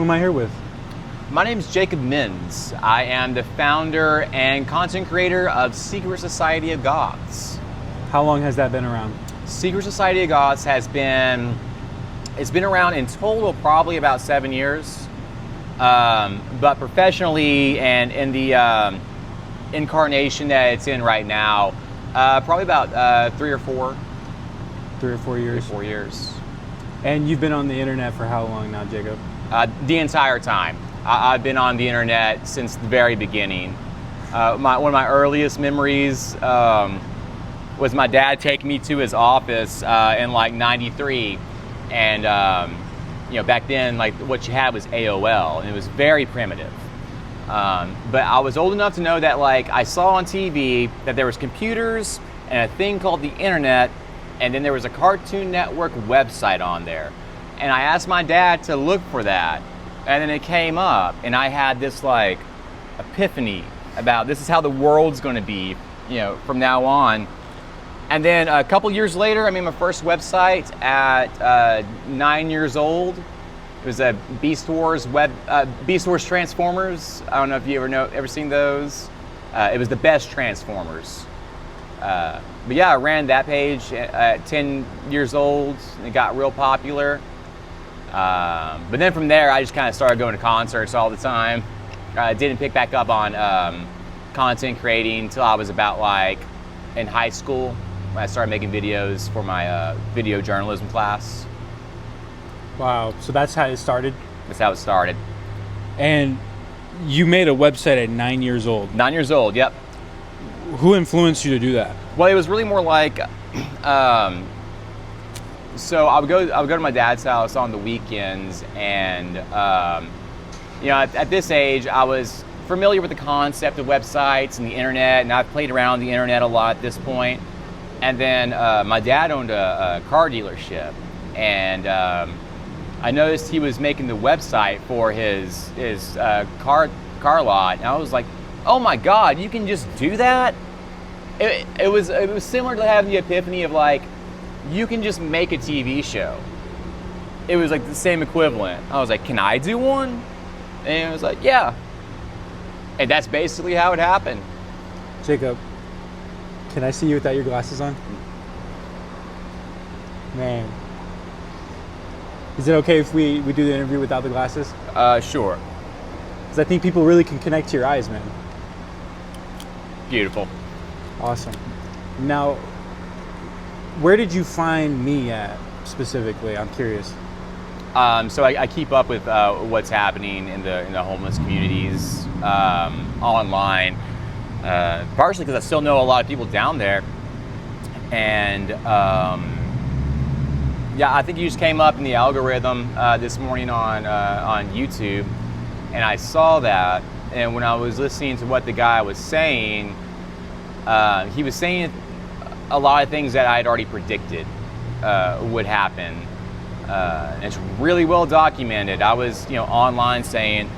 Who am I here with? My name is Jacob Minns. I am the founder and content creator of Secret Society of Goths. How long has that been around? Secret Society of Goths it's been around in total probably about 7 years. But professionally and in the incarnation that it's in right now, probably about 3 or 4. 3 or 4 years? 3 or 4 years. And you've been on the internet for how long now, Jacob? The entire time. I've been on the internet since the very beginning. One of my earliest memories was my dad taking me to his office in like '93, and back then like what you had was AOL, and it was very primitive. But I was old enough to know that like I saw on TV that there was computers and a thing called the internet, and then there was a Cartoon Network website on there. And I asked my dad to look for that, and then it came up, and I had this like epiphany about this is how the world's going to be, from now on. And then a couple years later, I made my first website at 9 years old. It was a Beast Wars Transformers. I don't know if you ever seen those. It was the best Transformers. But yeah, I ran that page at 10 years old, and it got real popular. But then from there, I just kind of started going to concerts all the time. Didn't pick back up on content creating until I was about like in high school, when I started making videos for my video journalism class. Wow, so that's how it started? That's how it started. And you made a website at 9 years old? 9 years old, yep. Who influenced you to do that? Well, it was really more like, so I would go to my dad's house on the weekends, and at this age, I was familiar with the concept of websites and the internet, and I've played around the internet a lot at this point. And then my dad owned a car dealership, and I noticed he was making the website for his car lot, and I was like, oh my God, you can just do that? It was similar to having the epiphany of like, you can just make a TV show. It was like the same equivalent. I was like, can I do one? And it was like, yeah. And that's basically how it happened. Jacob, can I see you without your glasses on? Man. Is it okay if we do the interview without the glasses? Sure. Because I think people really can connect to your eyes, man. Beautiful. Awesome. Now, where did you find me at specifically? I'm curious. So I keep up with what's happening in the homeless communities online, partially because I still know a lot of people down there, and I think you just came up in the algorithm this morning on YouTube, and I saw that, and when I was listening to what the guy was saying, he was saying a lot of things that I had already predicted would happen. And it's really well documented. I was, online saying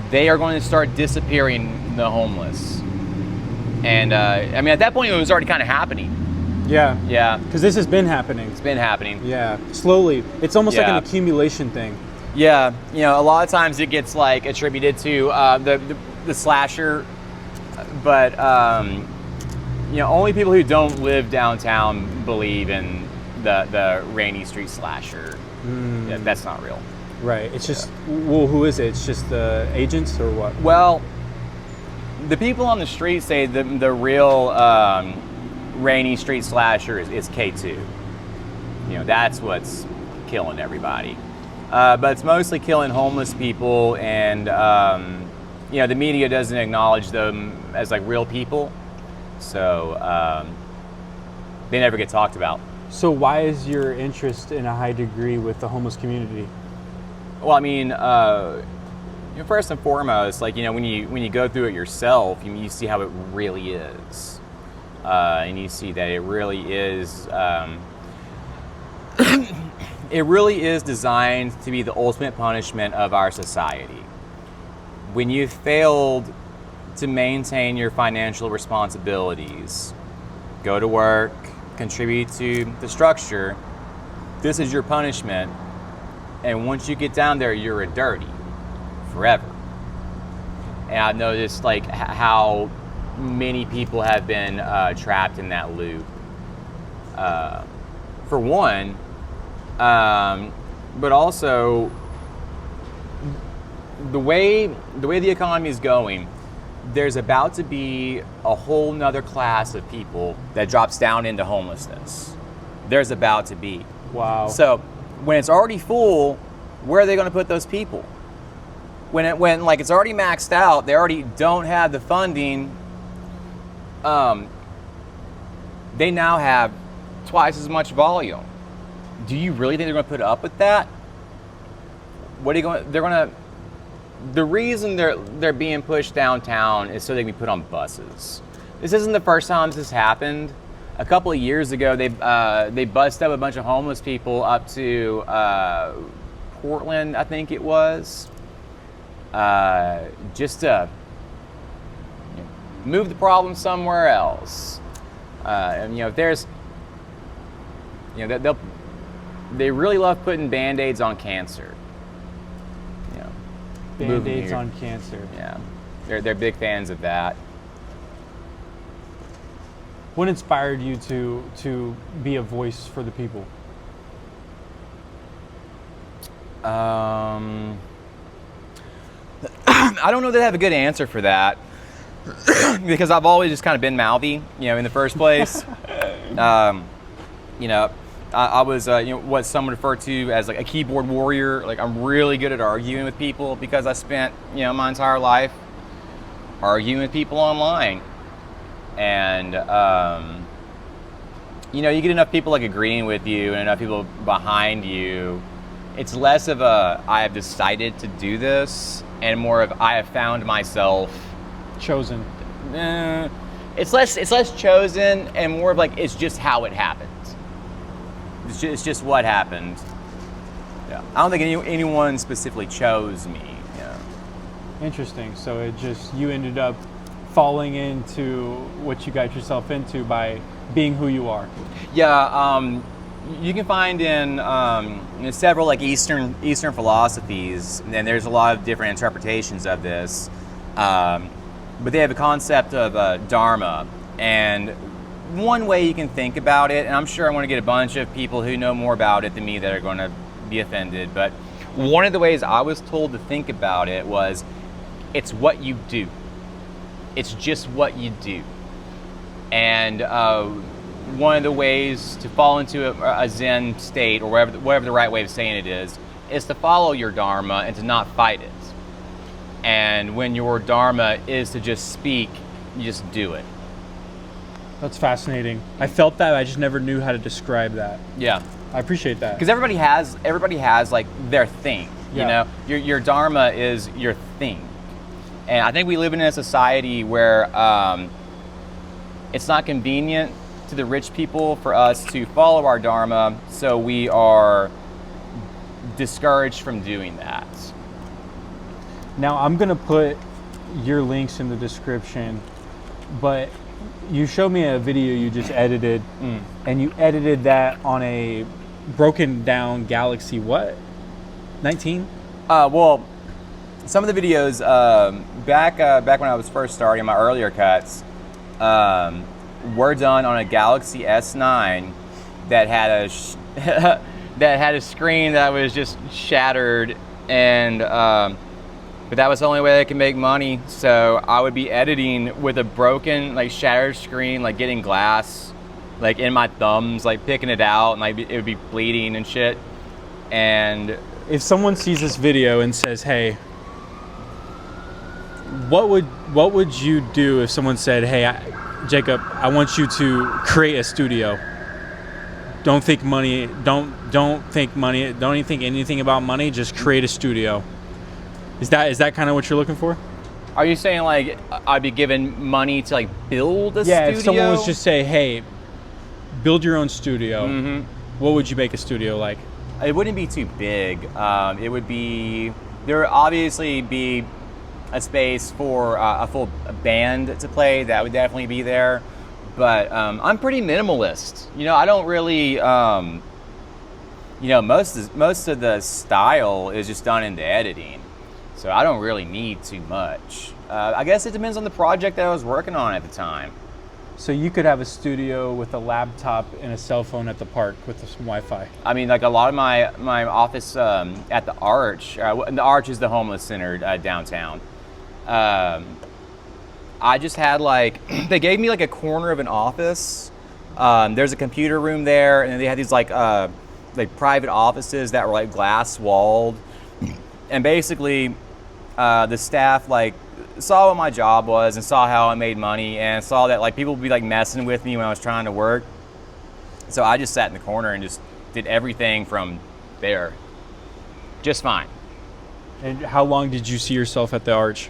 they are going to start disappearing, the homeless. And at that point, it was already kind of happening. Yeah. Yeah. Because this has been happening. It's been happening. Yeah. Slowly. It's almost like an accumulation thing. Yeah. A lot of times it gets like attributed to the slasher, but only people who don't live downtown believe in the Rainy Street slasher. Yeah, that's not real. Right. It's just, well, who is it? It's just the agents or what? Well, the people on the street say the real Rainy Street slasher is K2. That's what's killing everybody. But it's mostly killing homeless people, and the media doesn't acknowledge them as like real people, so they never get talked about. So why is your interest in a high degree with the homeless community? Well, first and foremost, like when you go through it yourself, you see how it really is, and you see that it really is. It really is designed to be the ultimate punishment of our society. When you've failed to maintain your financial responsibilities, go to work, contribute to the structure, this is your punishment. And once you get down there, you're a dirty. forever. And I've noticed like how many people have been trapped in that loop. For one, but also the way the economy is going, there's about to be a whole nother class of people that drops down into homelessness. There's about to be. Wow. So when it's already full, where are they going to put those people? When like it's already maxed out, they already don't have the funding. They now have twice as much volume. Do you really think they're going to put up with that? What are you going? They're going to. The reason they're being pushed downtown is so they can be put on buses. This isn't the first time this has happened. A couple of years ago, they bussed up a bunch of homeless people up to Portland, I think it was, just to move the problem somewhere else. And there's, they really love putting Band-Aids on cancer. Band-Aids on cancer. Yeah, they're big fans of that. What inspired you to be a voice for the people? I don't know that I have a good answer for that because I've always just kind of been mouthy, in the first place. I was, what some would refer to as like a keyboard warrior. Like I'm really good at arguing with people because I spent, my entire life arguing with people online. And, you get enough people like agreeing with you and enough people behind you. It's less of a, I have decided to do this and more of, I have found myself chosen. It's less chosen and more of like, it's just how it happened. It's just what happened. Yeah, I don't think anyone specifically chose me. Yeah. Interesting. So it just, you ended up falling into what you got yourself into by being who you are. Yeah. You can find in several like Eastern philosophies, and there's a lot of different interpretations of this. But they have a concept of dharma, and one way you can think about it, and I'm sure I'm going to get a bunch of people who know more about it than me that are going to be offended, but one of the ways I was told to think about it was, it's what you do. It's just what you do. And one of the ways to fall into a Zen state, or whatever the right way of saying it is to follow your dharma and to not fight it. And when your dharma is to just speak, you just do it. That's fascinating. I felt that, I just never knew how to describe that. Yeah. I appreciate that. Because everybody has like their thing. Yeah. Your dharma is your thing. And I think we live in a society where it's not convenient to the rich people for us to follow our dharma, so we are discouraged from doing that. Now I'm gonna put your links in the description, but you showed me a video you just edited, and you edited that on a broken down Galaxy what? 19? Well, some of the videos back when I was first starting my earlier cuts were done on a Galaxy S9 that had a screen that was just shattered, and but that was the only way I could make money. So I would be editing with a broken, like shattered screen, like getting glass, like in my thumbs, like picking it out, and like it would be bleeding and shit. And if someone sees this video and says, "Hey, what would you do if someone said, "Hey, Jacob, I want you to create a studio. Don't think money. Don't think money. Don't even think anything about money. Just create a studio." Is that kind of what you're looking for? Are you saying like I'd be given money to like build a studio? Yeah, if someone was just say, "Hey, build your own studio," what would you make a studio like? It wouldn't be too big. There would obviously be a space for a full band to play. That would definitely be there. But I'm pretty minimalist. I don't really. Most of the style is just done in the editing. So I don't really need too much. I guess it depends on the project that I was working on at the time. So you could have a studio with a laptop and a cell phone at the park with some Wi-Fi. I mean, like a lot of my office at the Arch, and the Arch is the homeless center downtown. I just had like, they gave me like a corner of an office. There's a computer room there, and then they had these like private offices that were like glass walled. And basically, the staff like saw what my job was and saw how I made money and saw that like people would be like messing with me when I was trying to work. So I just sat in the corner and just did everything from there. Just fine. And how long did you see yourself at the Arch?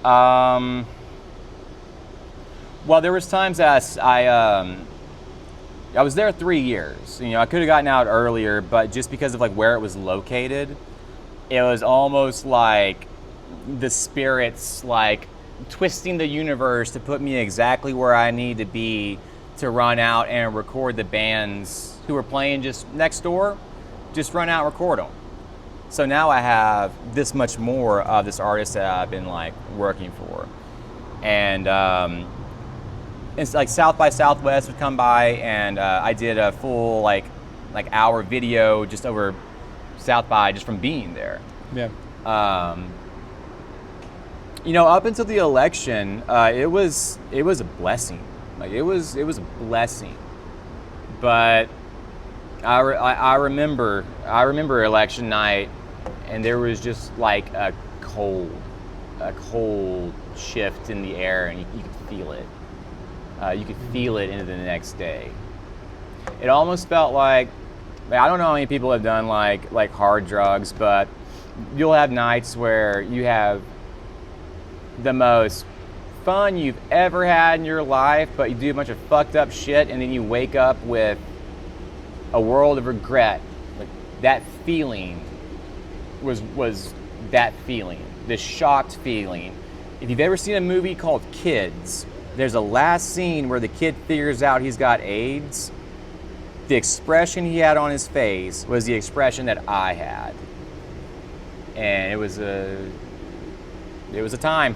Well, there was times that I was there 3 years. You know, I could have gotten out earlier, but just because of like where it was located, it was almost like the spirits like twisting the universe to put me exactly where I need to be to run out and record the bands who were playing just next door. Just run out and record them. So now I have this much more of this artist that I've been like working for. And it's like South by Southwest would come by, and I did a full like hour video just over South by just from being there. Yeah. You know, up until the election, it was a blessing. Like it was a blessing. But I remember election night, and there was just like a cold shift in the air, and you could feel it. You could feel it into the next day. It almost felt like I don't know how many people have done like hard drugs, but you'll have nights where you have the most fun you've ever had in your life, but you do a bunch of fucked up shit, and then you wake up with a world of regret. Like that feeling was that feeling, this shocked feeling. If you've ever seen a movie called Kids, there's a last scene where the kid figures out he's got AIDS. The expression he had on his face was the expression that I had. And it was a time.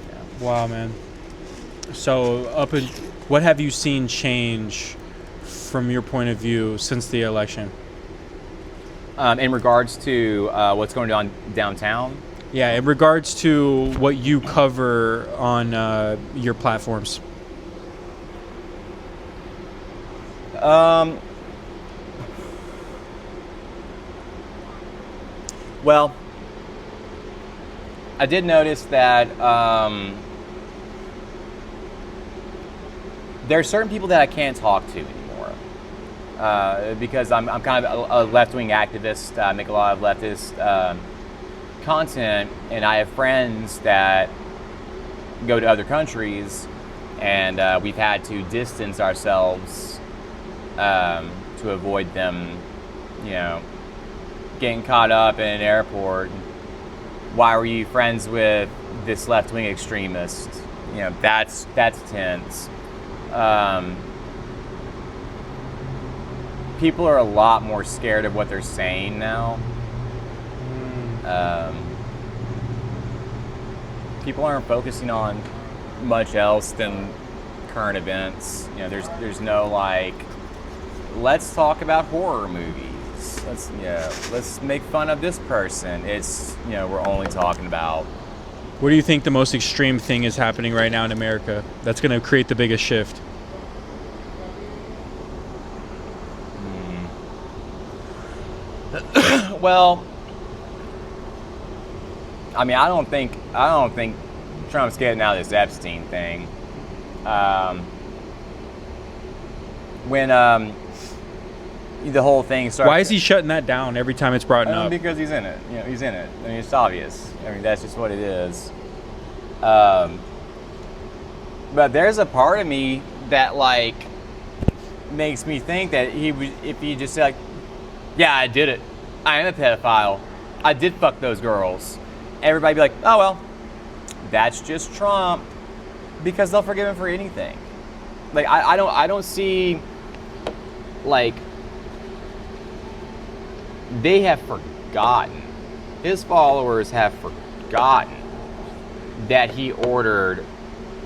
Yeah. Wow, man. So what have you seen change from your point of view since the election? In regards to what's going on downtown? Yeah, in regards to what you cover on your platforms. Well, I did notice that there are certain people that I can't talk to anymore because I'm kind of a left-wing activist. I make a lot of leftist content, and I have friends that go to other countries, and we've had to distance ourselves to avoid them, you know, getting caught up in an airport. Why were you friends with this left-wing extremist? You know, that's tense. People are a lot more scared of what they're saying now. People aren't focusing on much else than current events. You know, there's no like, let's talk about horror movies. Let's make fun of this person. It's, you know, we're only talking about. What do you think the most extreme thing is happening right now in America that's going to create the biggest shift? Well, I mean, I don't think Trump's getting out of this Epstein thing. When the whole thing started. Why is he shutting that down every time it's brought up? Because he's in it. You know, he's in it. I mean, it's obvious. I mean, that's just what it is. But there's a part of me that like makes me think that if he just said like, yeah, I did it. I am a pedophile. I did fuck those girls. Everybody be like, oh well, that's just Trump, because they'll forgive him for anything. Like I don't see like they have forgotten. His followers have forgotten that he ordered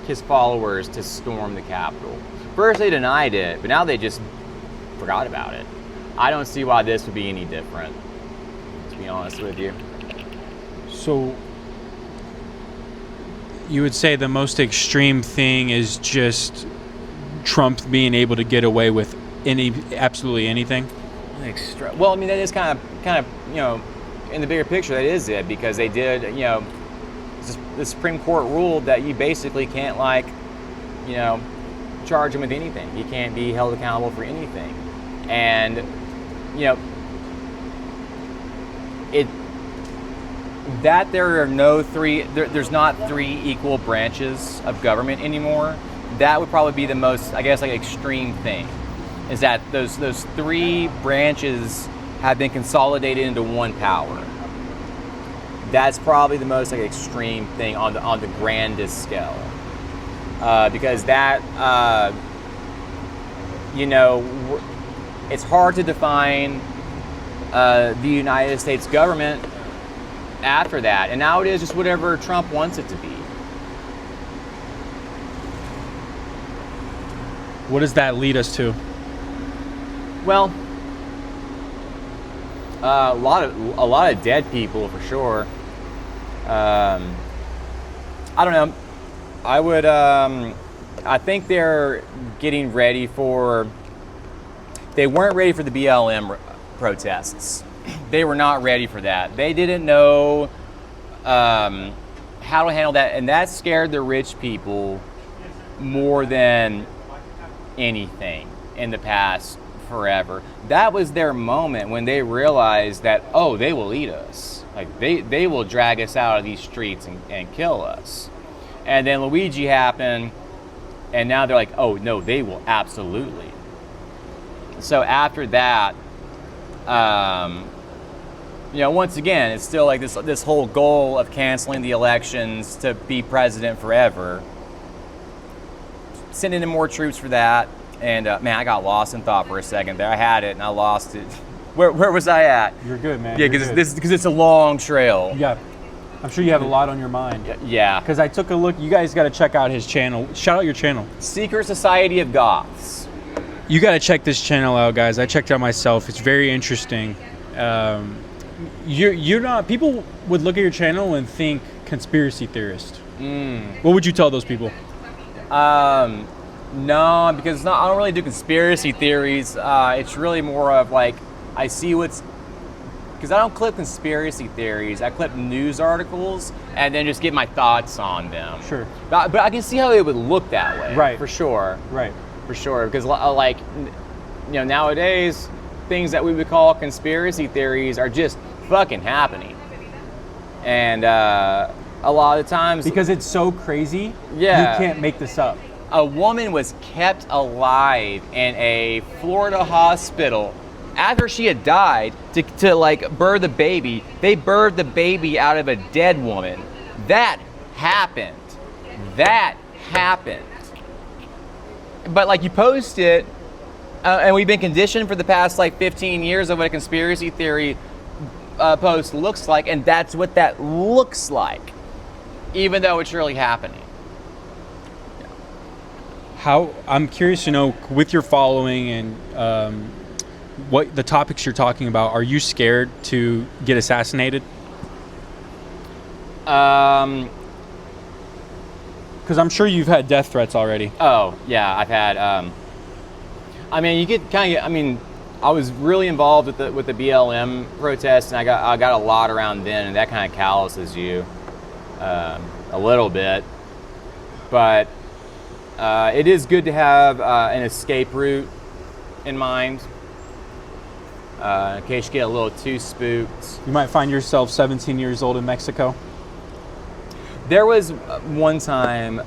his followers to storm the Capitol. First they denied it, but now they just forgot about it. I don't see why this would be any different, to be honest with you. So you would say the most extreme thing is just Trump being able to get away with absolutely anything? Well, I mean, that is kind of, you know, in the bigger picture, that is it, because they did, you know, the Supreme Court ruled that you basically can't, like, you know, charge him with anything. He can't be held accountable for anything. And, you know, there's not three equal branches of government anymore. That would probably be the most, I guess, like, extreme thing, is that those three branches have been consolidated into one power. That's probably the most, like, extreme thing on the grandest scale, because that, you know, it's hard to define the United States government after that, and now it is just whatever Trump wants it to be. What does that lead us to? Well, a lot of dead people for sure. I don't know. I would. I think they're getting ready for. They weren't ready for the BLM protests. They were not ready for that. They didn't know how to handle that, and that scared the rich people more than anything in the past forever. That was their moment when they realized that, oh, they will eat us. Like, they will drag us out of these streets and kill us. And then Luigi happened, and now they're like, oh, no, they will absolutely. So after that, you know, once again, it's still like this whole goal of canceling the elections to be president forever. Sending in more troops for that. And man, I got lost in thought for a second there. I had it and I lost it. Where was I at? You're good, man. Yeah, because it's a long trail. Yeah, I'm sure you have a lot on your mind. Yeah. Because I took a look. You guys got to check out his channel. Shout out your channel. Secret Society of Goths. You got to check this channel out, guys. I checked it out myself. It's very interesting. You're not. People would look at your channel and think conspiracy theorist. What would you tell those people? No, because I don't really do conspiracy theories. It's really more of like, I see because I don't clip conspiracy theories. I clip news articles and then just get my thoughts on them. Sure. But I can see how it would look that way. Right. For sure. Right. For sure. Because, like, you know, nowadays, things that we would call conspiracy theories are just fucking happening. And a lot of times, because it's so crazy, yeah, you can't make this up. A woman was kept alive in a Florida hospital after she had died to like birth a baby. They birthed the baby out of a dead woman. That happened. But like, you post it, and we've been conditioned for the past like 15 years of what a conspiracy theory post looks like, and that's what that looks like, even though it's really happening. I'm curious to know, with your following and what the topics you're talking about, are you scared to get assassinated? Because I'm sure you've had death threats already. Oh yeah, I've had. I mean, you get kind of. I mean, I was really involved with the BLM protests, and I got a lot around then, and that kind of calluses you a little bit. But it is good to have an escape route in mind, in case you get a little too spooked. You might find yourself 17 years old in Mexico. There was one time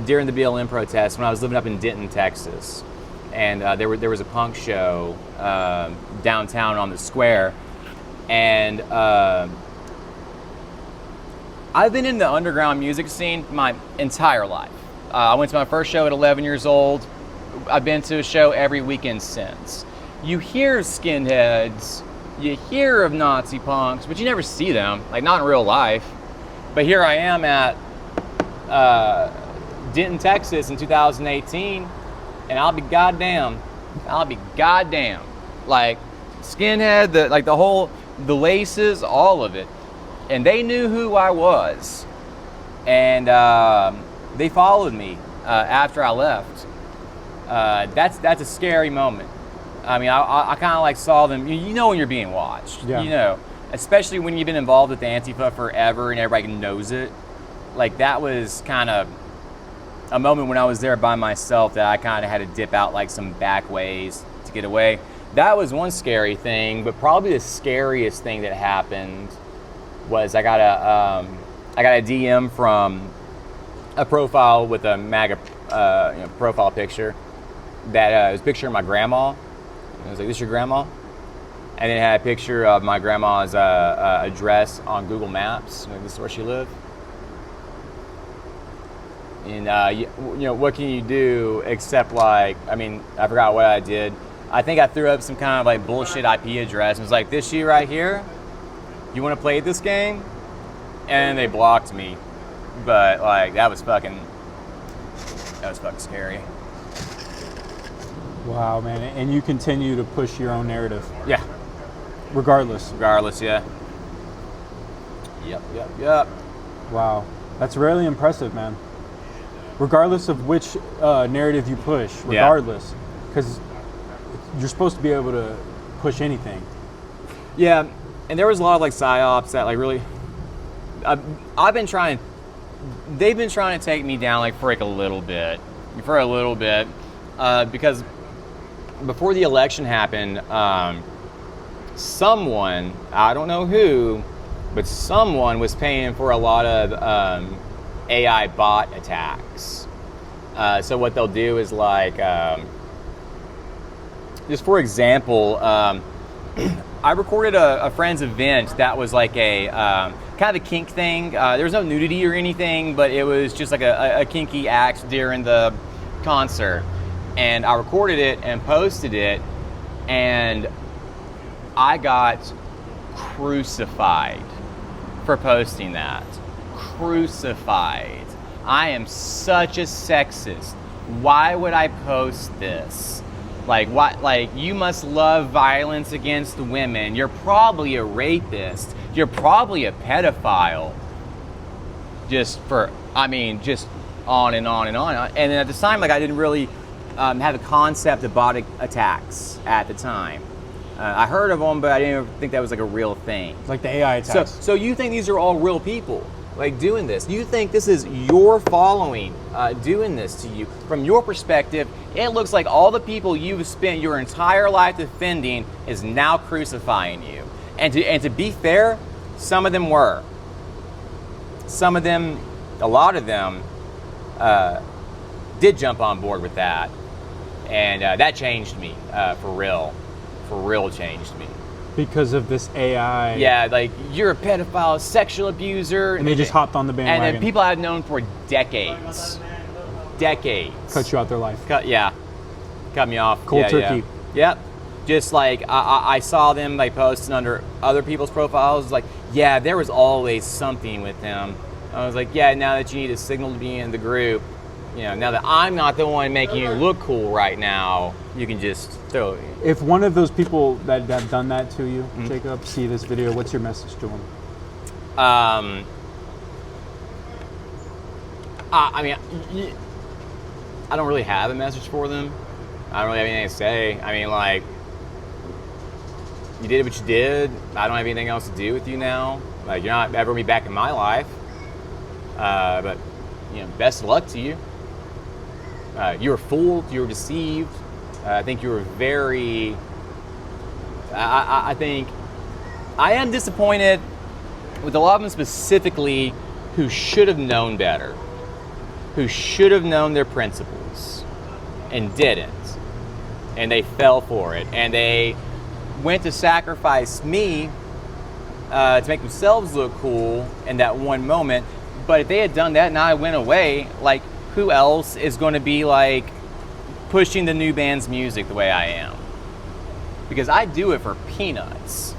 during the BLM protests when I was living up in Denton, Texas, and there was a punk show downtown on the square, and I've been in the underground music scene my entire life. I went to my first show at 11 years old. I've been to a show every weekend since. You hear skinheads you hear of Nazi punks, but you never see them, like not in real life. But here I am at Denton, Texas in 2018, and I'll be goddamn, like skinhead, the laces, all of it. And they knew who I was, and they followed me after I left. That's a scary moment. I mean, I kind of like saw them. You know when you're being watched. Yeah. You know, especially when you've been involved with Antifa forever and everybody knows it. Like that was kind of a moment when I was there by myself that I kind of had to dip out like some back ways to get away. That was one scary thing, but probably the scariest thing that happened was I got a DM from a profile with a MAGA profile picture that was a picture of my grandma. I was like, "This your grandma?" And then it had a picture of my grandma's address on Google Maps. Like, this is where she lived. And what can you do except like, I mean, I forgot what I did. I think I threw up some kind of like bullshit IP address and was like, "This you right here? You want to play this game?" And they blocked me. But like that was fucking scary. Wow, man. And you continue to push your own narrative. Yeah. Regardless. Yeah. Yep. Wow. That's really impressive, man. Regardless of which narrative you push, regardless. Because you're supposed to be able to push anything. Yeah, and there was a lot of like psyops that like really, they've been trying to take me down like for a little bit, because before the election happened, someone, I don't know who, but someone was paying for a lot of AI bot attacks. So what they'll do is like, just for example, I recorded a friend's event that was like a kind of a kink thing. There was no nudity or anything, but it was just like a kinky act during the concert. And I recorded it and posted it, and I got crucified for posting that. Crucified. I am such a sexist. Why would I post this? Like, what? Like, you must love violence against women. You're probably a rapist. You're probably a pedophile. Just on and on and on. And then at the time, like, I didn't really have a concept of bot attacks at the time. I heard of them, but I didn't even think that was like a real thing. It's like the AI attacks. So you think these are all real people, like doing this? You think this is your following doing this to you? From your perspective, it looks like all the people you've spent your entire life defending is now crucifying you. And to be fair, some of them were. Some of them, a lot of them, did jump on board with that, and that changed me for real. For real, changed me. Because of this AI. Yeah, like, you're a pedophile, sexual abuser. And they just hopped on the bandwagon. And then people I've known for decades. Cut you out their life. Cut me off. Cold turkey. Yeah. Yep. Just like, I saw them like posting under other people's profiles, like, yeah, there was always something with them. I was like, yeah, now that you need a signal to be in the group, now that I'm not the one making you look cool right now, you can just throw it. If one of those people that have done that to you, Jacob, see this video, what's your message to them? I mean, I don't really have a message for them. I don't really have anything to say. I mean, like, you did what you did. I don't have anything else to do with you now. Like, you're not ever going to be back in my life. But, best of luck to you. You were fooled. You were deceived. I think you were very... I think... I am disappointed with a lot of them specifically who should have known better. Who should have known their principles and didn't. And they fell for it. And they went to sacrifice me to make themselves look cool in that one moment. But if they had done that and I went away, like, who else is going to be like pushing the new band's music the way I am? Because I do it for peanuts.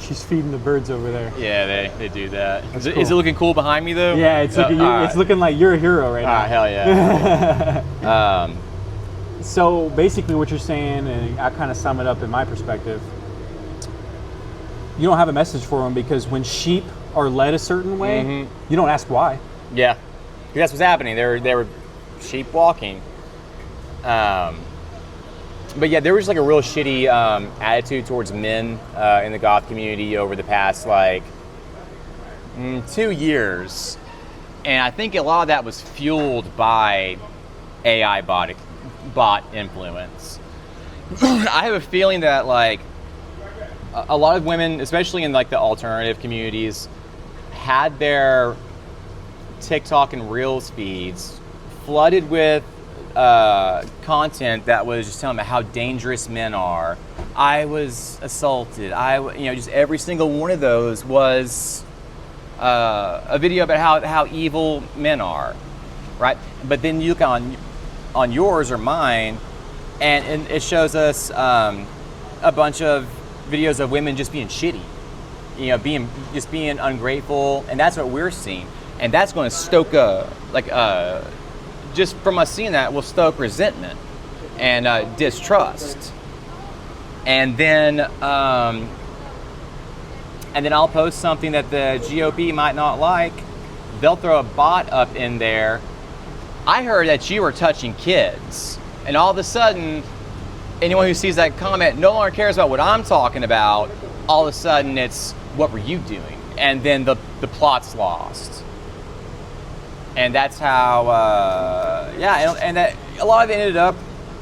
She's feeding the birds over there. Yeah, they do that. That's Is cool. it looking cool behind me though? Yeah, it's looking like you're a hero right now. Hell yeah. So basically what you're saying, and I kind of sum it up in my perspective, you don't have a message for them because when sheep are led a certain way, you don't ask why. Yeah, that's what's happening. They were sheep walking. But yeah, there was like a real shitty attitude towards men in the goth community over the past 2 years. And I think a lot of that was fueled by AI bot influence. I have a feeling that like a lot of women, especially in like the alternative communities, had their TikTok and Reels feeds flooded with content that was just telling me how dangerous men are. I was assaulted. Just every single one of those was a video about how evil men are, right? But then you look on yours or mine, and it shows us a bunch of videos of women just being shitty, being ungrateful, and that's what we're seeing, and that's going to stoke just from us seeing that will stoke resentment and distrust, and then I'll post something that the GOP might not like. They'll throw a bot up in there. I heard that you were touching kids, and all of a sudden, anyone who sees that comment no longer cares about what I'm talking about. All of a sudden, it's what were you doing, and then the plot's lost. And that's how, and that a lot of it ended up,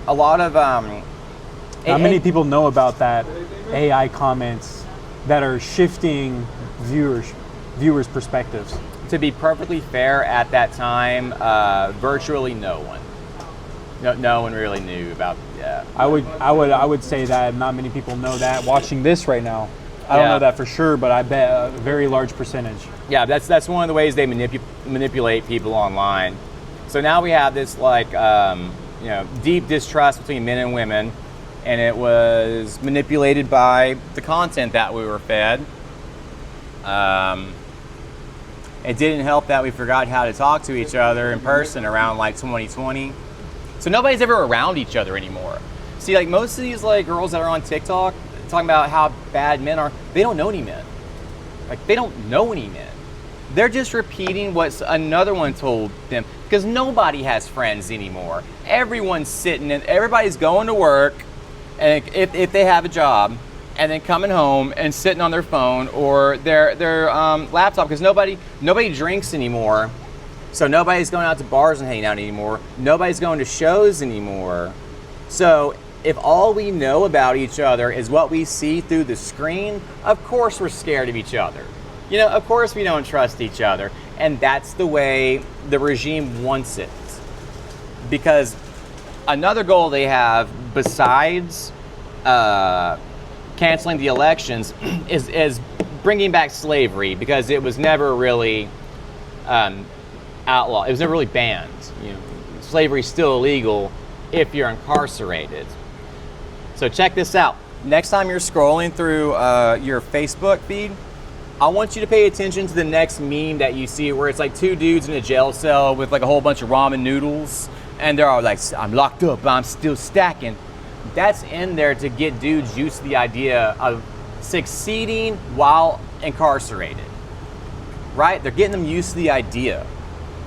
How many people know about that AI comments that are shifting viewers' perspectives? To be perfectly fair, at that time, virtually no one. No one really knew about. Yeah. I would say that not many people know that. Watching this right now, I don't know that for sure, but I bet a very large percentage. Yeah, that's one of the ways they manipulate people online. So now we have this deep distrust between men and women, and it was manipulated by the content that we were fed. It didn't help that we forgot how to talk to each other in person around 2020. So nobody's ever around each other anymore. See, most of these girls that are on TikTok talking about how bad men are, they don't know any men. They don't know any men. They're just repeating what another one told them, because nobody has friends anymore. Everyone's sitting and everybody's going to work, and if they have a job, and then coming home and sitting on their phone or their laptop, because nobody drinks anymore. So nobody's going out to bars and hanging out anymore. Nobody's going to shows anymore. So if all we know about each other is what we see through the screen, of course we're scared of each other. Of course we don't trust each other. And that's the way the regime wants it. Because another goal they have, besides canceling the elections, is bringing back slavery, because it was never really outlawed. It was never really banned. Slavery is still illegal if you're incarcerated. So check this out. Next time you're scrolling through your Facebook feed, I want you to pay attention to the next meme that you see, where it's two dudes in a jail cell with a whole bunch of ramen noodles, and they're all like, I'm locked up, but I'm still stacking. That's in there to get dudes used to the idea of succeeding while incarcerated, right? They're getting them used to the idea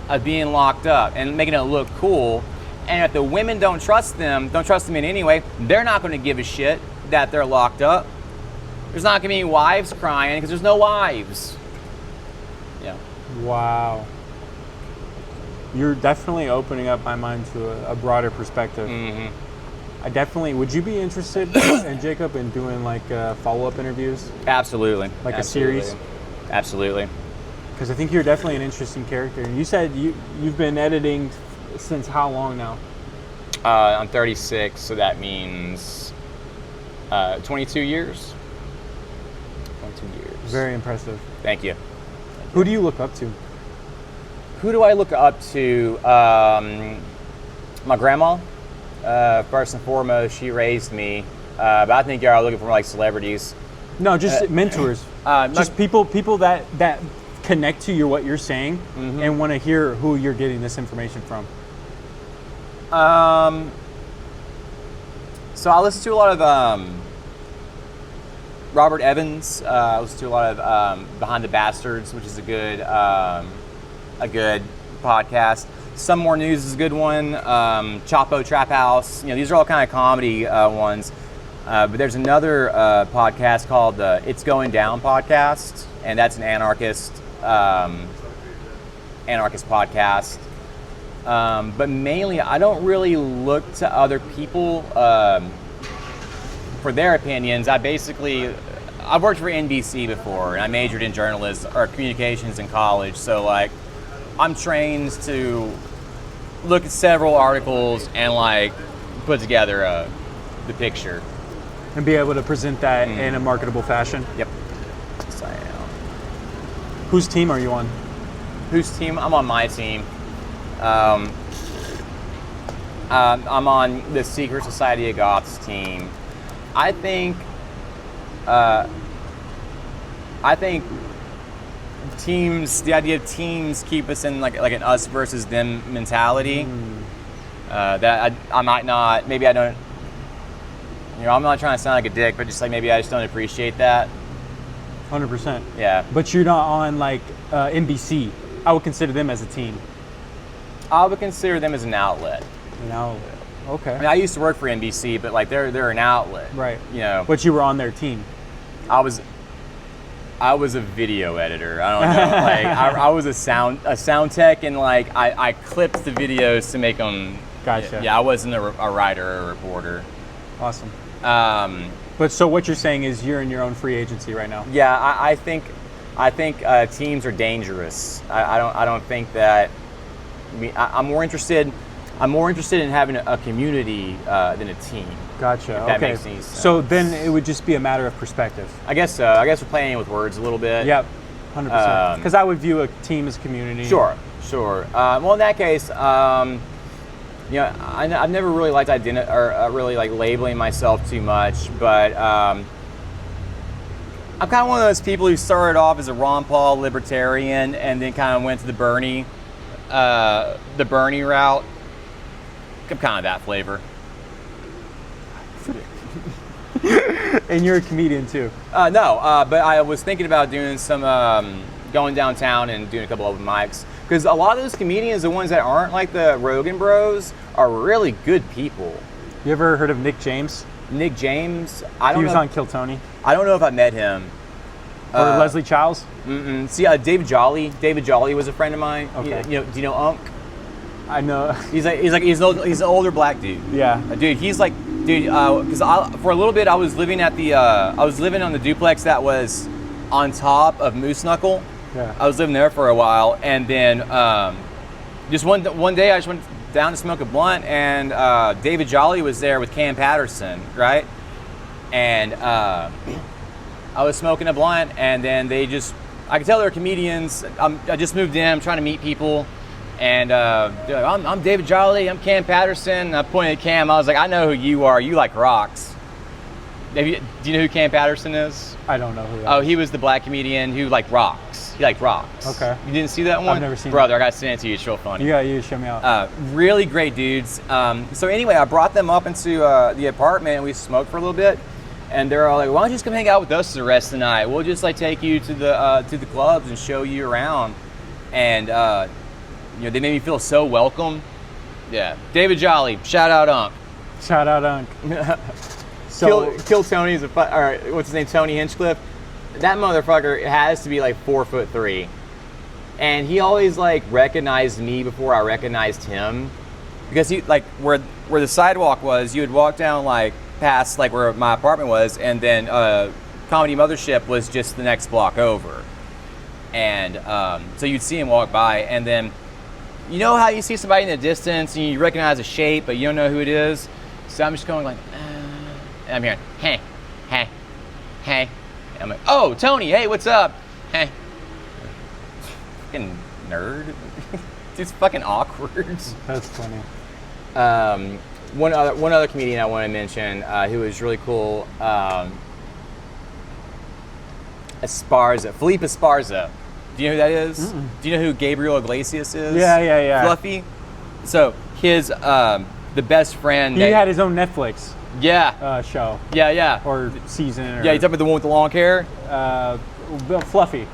of being locked up and making it look cool. And if the women don't trust them in any way, they're not going to give a shit that they're locked up. There's not going to be any wives crying, because there's no wives. Yeah. Wow. You're definitely opening up my mind to a broader perspective. Mm-hmm. Would you be interested, in Jacob, in doing follow-up interviews? Absolutely. A series? Absolutely. Because I think you're definitely an interesting character. And you said you've been editing since how long now? I'm 36, so that means 22 years. 22 years. Very impressive. Thank you. Who do you look up to? Who do I look up to? My grandma. First and foremost, she raised me. But I think y'all are looking for celebrities. No, just mentors. Just people that connect to what you're saying and want to hear who you're getting this information from. So I listen to a lot of Robert Evans. I listen to a lot of Behind the Bastards, which is a good podcast. Some More News is a good one. Chapo Trap House. These are all kind of comedy ones. But there's another podcast called the It's Going Down podcast, and that's an anarchist podcast. But mainly, I don't really look to other people for their opinions. I've worked for NBC before, and I majored in journalism or communications in college. So like, I'm trained to look at several articles and like put together the picture. And be able to present that in a marketable fashion. Yep. Yes, I am. Whose team are you on? Whose team? I'm on my team. I'm on the Secret Society of Goths team. I think teams. The idea of teams keep us in like an us versus them mentality. That I might not. Maybe I don't. I'm not trying to sound like a dick, but just like maybe I just don't appreciate that. 100%. Yeah. But you're not on like NBC. I would consider them as a team. I would consider them as an outlet. An outlet. Okay. I mean, I used to work for NBC, but like they're an outlet. Right. But you were on their team. I was a video editor. I don't know. Like I was a sound tech, and like I clipped the videos to make them. Gotcha. Yeah, I wasn't a writer or a reporter. Awesome. But so what you're saying is you're in your own free agency right now. Yeah, I think teams are dangerous. I don't think that. I'm more interested in having a community than a team. Gotcha. If that makes any sense. So then it would just be a matter of perspective. I guess so. I guess we're playing with words a little bit. Yep. 100%. Because I would view a team as community. Sure. Well, in that case, I've never really liked really like labeling myself too much, but I'm kind of one of those people who started off as a Ron Paul libertarian and then kind of went to the Bernie route. I'm kind of that flavor. And you're a comedian too. No, but I was thinking about doing some going downtown and doing a couple open mics. Because a lot of those comedians, the ones that aren't like the Rogan Bros, are really good people. You ever heard of Nick James? Nick James? I don't know. He was on Kill Tony. I don't know if I met him. Or Leslie Childs? See, David Jolly. David Jolly was a friend of mine. Okay. Do you know Unk? I know. He's an older black dude. Yeah. Dude, he's like, because for a little bit I was living on the duplex that was on top of Moose Knuckle. Yeah. I was living there for a while, and then just one day I just went down to smoke a blunt, and David Jolly was there with Cam Patterson, right? And I was smoking a blunt, and then I could tell they were comedians. I just moved in, I'm trying to meet people, and they're like, I'm David Jolly, I'm Cam Patterson. And I pointed at Cam, I was like, I know who you are, you like rocks. Do you know who Cam Patterson is? I don't know who that is. He was the black comedian who liked rocks. He liked rocks. Okay. You didn't see that one? I've never seen Brother, I got to send it to you. It's real funny. You show me out. Really great dudes. So anyway, I brought them up into the apartment, and we smoked for a little bit. And they're all like, why don't you just come hang out with us the rest of the night? We'll just like take you to the clubs and show you around. And they made me feel so welcome. Yeah. David Jolly, shout out Unk. Shout out Unk. Kill Tony's what's his name? Tony Hinchcliffe. That motherfucker has to be like 4'3", and he always like recognized me before I recognized him, because he like where the sidewalk was, you would walk down like past like where my apartment was, and then Comedy Mothership was just the next block over, and so you'd see him walk by, and then you know how you see somebody in the distance and you recognize a shape but you don't know who it is. So I'm just going like, and I'm hearing, hey. And I'm like, oh, Tony, hey, what's up? Hey. Fucking nerd. It's fucking awkward. That's funny. One other comedian I want to mention who was really cool. Esparza, Felipe Esparza. Do you know who that is? Mm-mm. Do you know who Gabriel Iglesias is? Yeah. Fluffy. So his the best friend. He had his own Netflix. Yeah. Show. Yeah. Or season. Or, yeah, you talking about the one with the long hair? Fluffy.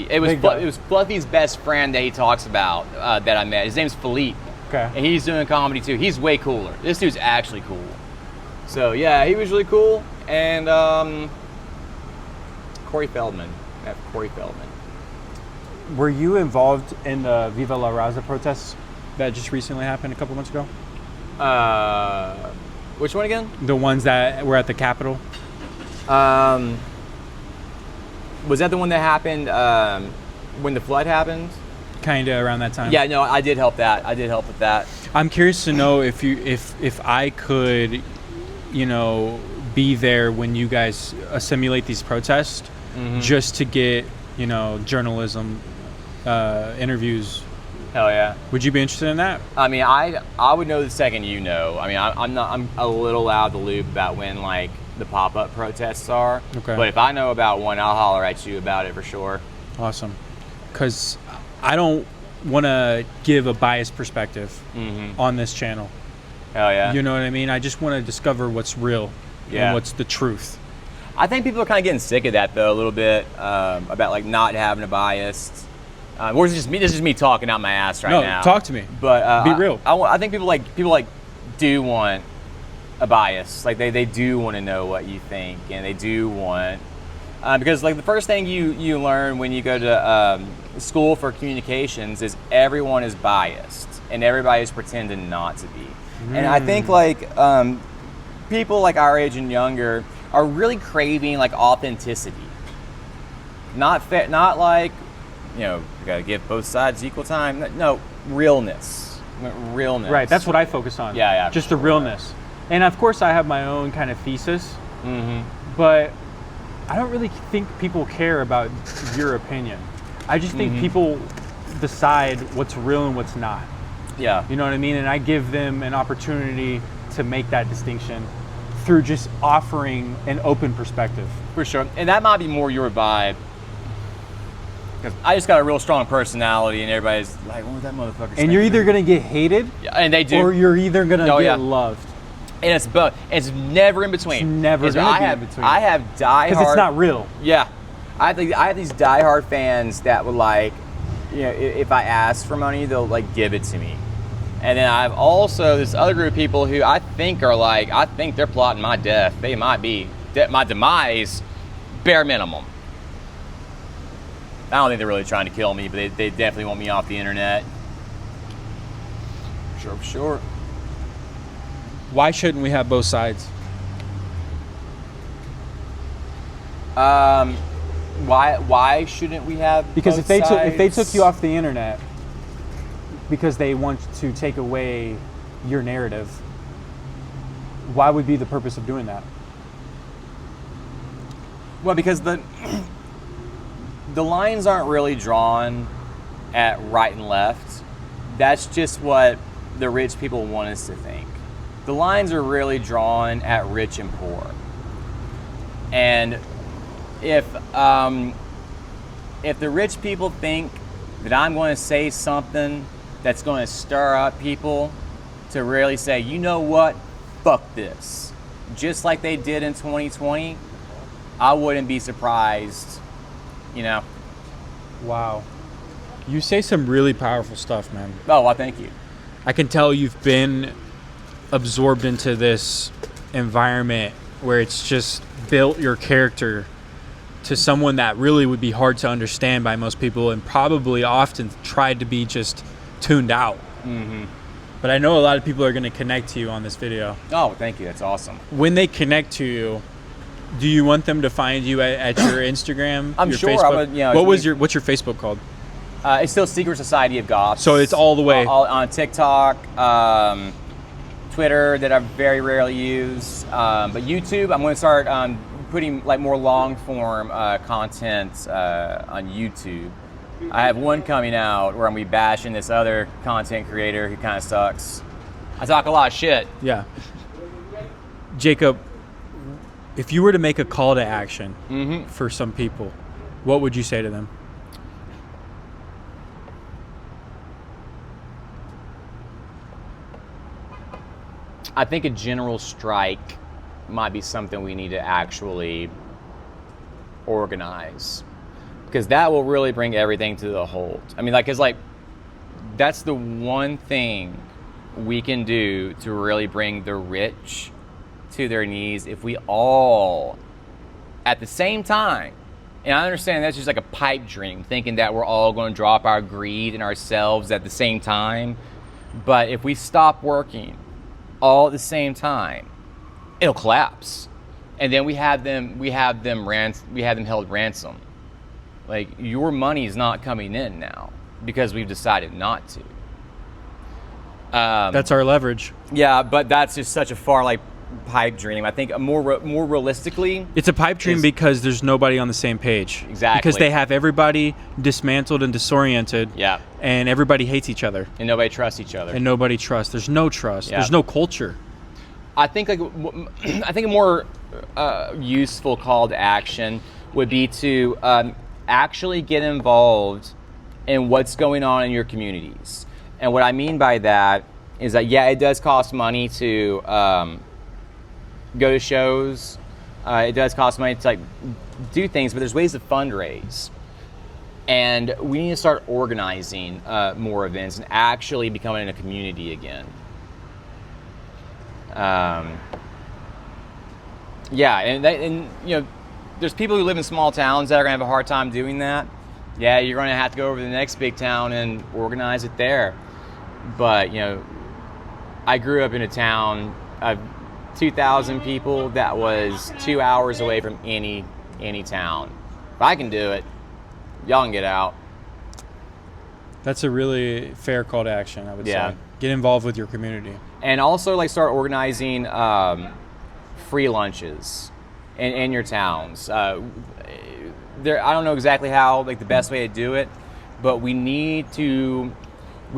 It was Fluffy's best friend that he talks about that I met. His name's Philippe. Okay. And he's doing comedy too. He's way cooler. This dude's actually cool. So yeah, he was really cool. And Corey Feldman. Were you involved in the Viva La Raza protests that just recently happened a couple months ago? Which one again? The ones that were at the Capitol. Was that the one that happened when the flood happened? Kind of around that time. Yeah, no, I did help that. I did help with that. I'm curious to know if I could, be there when you guys simulate these protests, just to get, journalism, interviews. Hell yeah. Would you be interested in that? I mean, I would know the second you know. I mean, I'm a little out of the loop about when like the pop-up protests are. Okay. But if I know about one, I'll holler at you about it for sure. Awesome. Because I don't want to give a biased perspective on this channel. Hell yeah. You know what I mean? I just want to discover what's real and what's the truth. I think people are kind of getting sick of that though a little bit, about like not having a bias. Or is it just me? This is me talking out my ass right now. No, talk to me. But be real. I think people do want a bias. Like they do want to know what you think, and they do want because like the first thing you learn when you go to school for communications is everyone is biased and everybody's pretending not to be. And I think like people like our age and younger are really craving like authenticity. Not like, you gotta give both sides equal time. No, realness. Right, that's what I focus on. Yeah. Just the realness. And of course I have my own kind of thesis, but I don't really think people care about your opinion. I just think people decide what's real and what's not. Yeah. You know what I mean? And I give them an opportunity to make that distinction through just offering an open perspective. For sure. And that might be more your vibe. Because I just got a real strong personality and everybody's like, what was that motherfucker saying? And you're either going to get hated, and they do, or you're either going to get loved. And it's both. It's never in between. It's never going to be in between. I have diehard... Because it's not real. Yeah. I have these diehard fans that would like, if I ask for money, they'll like give it to me. And then I have also this other group of people who I think they're plotting my death. They might be my demise, bare minimum. I don't think they're really trying to kill me, but they definitely want me off the internet. For sure. Why shouldn't we have both sides? Why shouldn't we have because both if sides? if they took you off the internet because they want to take away your narrative, why would be the purpose of doing that? Well, because the lines aren't really drawn at right and left. That's just what the rich people want us to think. The lines are really drawn at rich and poor. And if the rich people think that I'm going to say something that's going to stir up people to really say, you know what, fuck this, just like they did in 2020, I wouldn't be surprised, Wow. You say some really powerful stuff, man. Oh, well, thank you. I can tell you've been absorbed into this environment where it's just built your character to someone that really would be hard to understand by most people and probably often tried to be just tuned out. But I know a lot of people are going to connect to you on this video. Oh, thank you. That's awesome. When they connect to you, do you want them to find you at your Instagram? I'm your sure. Facebook? What's your Facebook called? It's still Secret Society of Goths. So it's all the way on TikTok, Twitter that I very rarely use, but YouTube. I'm going to start putting like more long form content on YouTube. I have one coming out where I'm gonna be bashing this other content creator who kind of sucks. I talk a lot of shit. Yeah. Jacob, if you were to make a call to action for some people, what would you say to them? I think a general strike might be something we need to actually organize, because that will really bring everything to the halt. I mean, that's the one thing we can do to really bring the rich to their knees if we all, at the same time, and I understand that's just like a pipe dream, thinking that we're all going to drop our greed and ourselves at the same time, but if we stop working all at the same time, it'll collapse, and then we have them held ransom. Like, your money is not coming in now because we've decided not to. That's our leverage. Yeah, but that's just such a far pipe dream. I think more realistically, it's a pipe dream because there's nobody on the same page. Exactly. Because they have everybody dismantled and disoriented. Yeah. And everybody hates each other. And nobody trusts each other. And nobody trusts. There's no trust. Yeah. There's no culture. I think a more useful call to action would be to actually get involved in what's going on in your communities. And what I mean by that is that, yeah, it does cost money to go to shows. It does cost money to do things, but there's ways to fundraise. And we need to start organizing more events and actually becoming a community again. There's people who live in small towns that are gonna have a hard time doing that. Yeah, you're gonna have to go over to the next big town and organize it there. But I grew up in a town of 2,000 people that was 2 hours away from any town. If I can do it, y'all can get out. That's a really fair call to action, I would Yeah. say. Get involved with your community. And also start organizing free lunches in your towns. I don't know exactly how the best way to do it, but we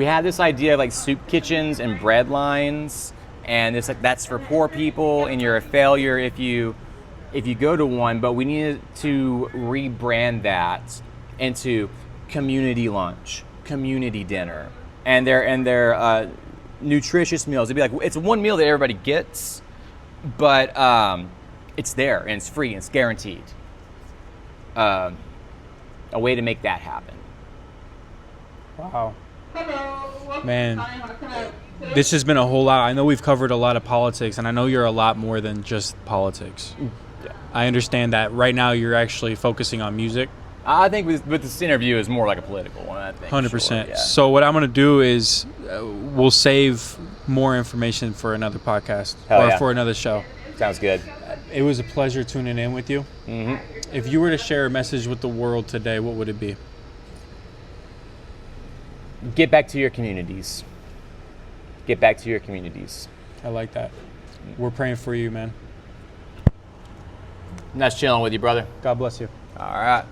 have this idea of soup kitchens and bread lines, and it's that's for poor people and you're a failure if you go to one, but we need to rebrand that into community lunch, community dinner, and their nutritious meals. It'd be it's one meal that everybody gets, but it's there and it's free and it's guaranteed. A way to make that happen. Wow. Man, this has been a whole lot. I know we've covered a lot of politics, and I know you're a lot more than just politics. Yeah. I understand that right now you're actually focusing on music. I think with this interview is more like a political one, I think. 100%. Sure, yeah. So what I'm going to do is we'll save more information for another podcast for another show. Sounds good. It was a pleasure tuning in with you. Mm-hmm. If you were to share a message with the world today, what would it be? Get back to your communities. Get back to your communities. I like that. We're praying for you, man. Nice chilling with you, brother. God bless you. All right.